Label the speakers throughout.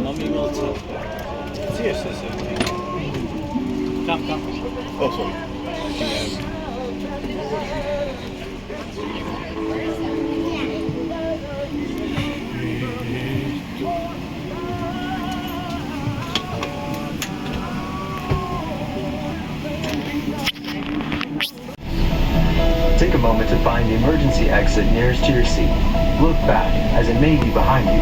Speaker 1: Numbing also. Yes, yes, yes. Come, come. Oh, sorry.
Speaker 2: Take a moment to find the emergency exit nearest to your seat. Look back, as it may be behind you.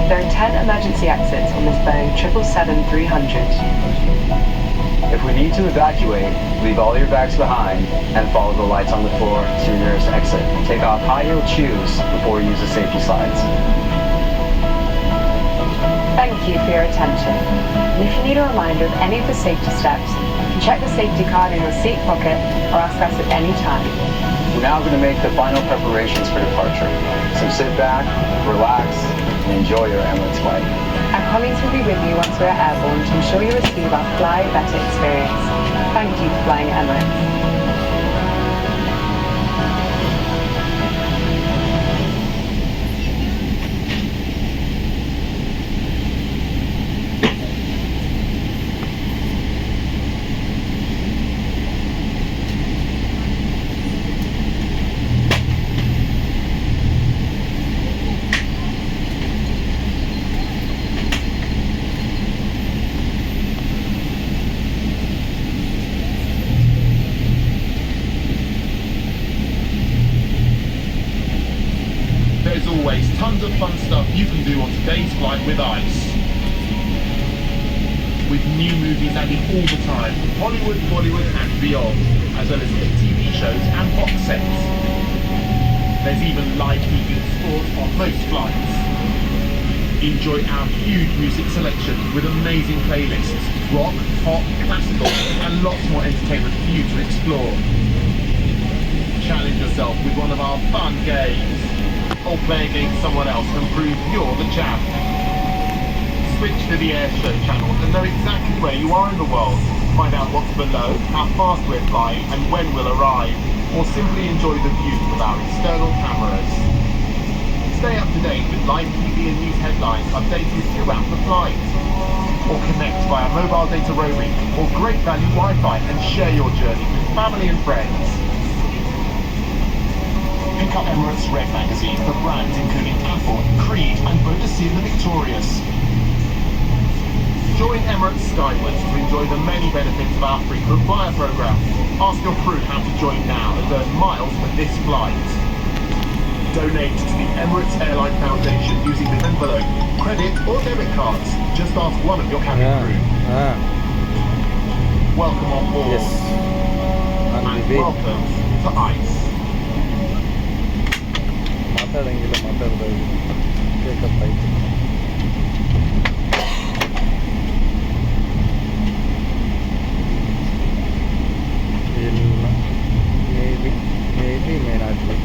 Speaker 3: There are 10 emergency exits on this Boeing 777-300.
Speaker 2: If we need to evacuate, leave all your bags behind and follow the lights on the floor to your nearest exit. Take off high-heeled shoes before you use the safety slides.
Speaker 3: Thank you for your attention. And if you need a reminder of any of the safety steps, you can check the safety card in your seat pocket or ask us at any time.
Speaker 2: We're now going to make the final preparations for departure. So sit back, relax, and enjoy your Emirates flight.
Speaker 3: Our colleagues will be with you once we are airborne to ensure you receive our Fly Better experience. Thank you for flying Emirates.
Speaker 4: There's always tons of fun stuff you can do on today's flight with ICE. With new movies added all the time, Hollywood, Bollywood and beyond, as well as hit TV shows and box sets. There's even live TV and sports on most flights. Enjoy our huge music selection with amazing playlists, rock, pop, classical and lots more entertainment for you to explore. Challenge yourself with one of our fun games, or play against someone else and prove you're the champ. Switch to the Airshow channel and know exactly where you are in the world. Find out what's below, how fast we're flying and when we'll arrive, or simply enjoy the view with our external cameras. Stay up to date with live TV and news headlines updated throughout the flight. Or connect via mobile data roaming or great value Wi-Fi and share your journey with family and friends. Pick up Emirates Red magazine for brands including Apple, Creed and Bodicea the Victorious. Join Emirates Skywards to enjoy the many benefits of our frequent flyer program. Ask your crew how to join now and earn miles for this flight. Donate to the Emirates Airline Foundation using the envelope, credit or debit cards. Just ask one of your cabin crew. Welcome on board.
Speaker 5: Yes.
Speaker 4: And welcome to ICE.
Speaker 5: ಮಾತಾಡಂಗಿಲ್ಲ ಮಾತಾಡ್ಬೋದು take-up ಆಯ್ತು ಇಲ್ಲ maybe may not be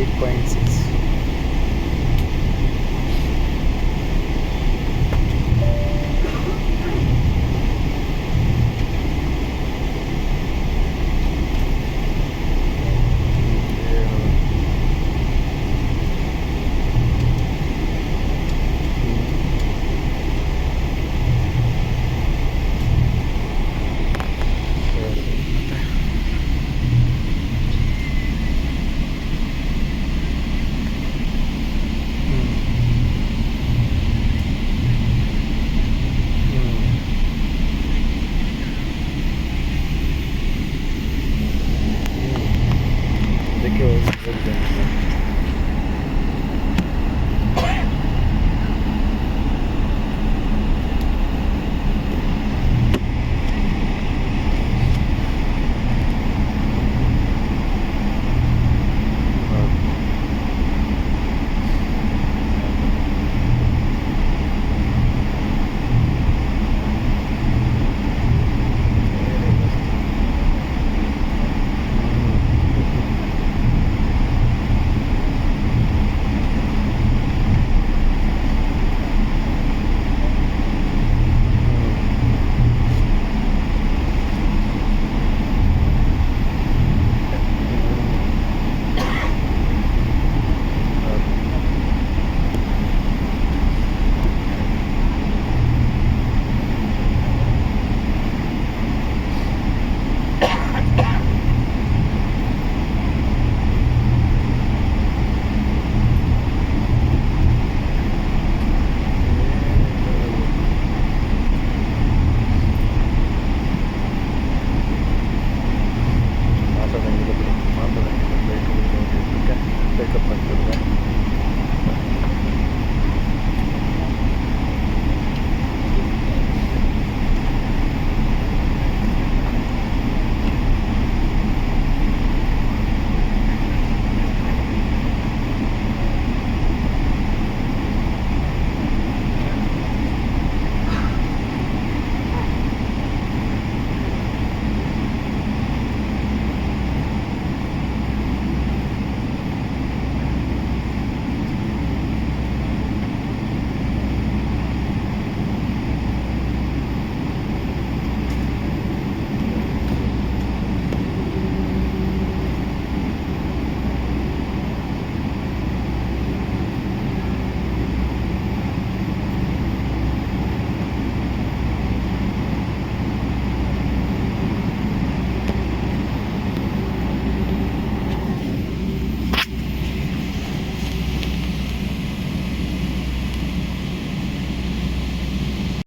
Speaker 5: 8.6. ಅದಕ್ಕೆ ಹೋಗಿ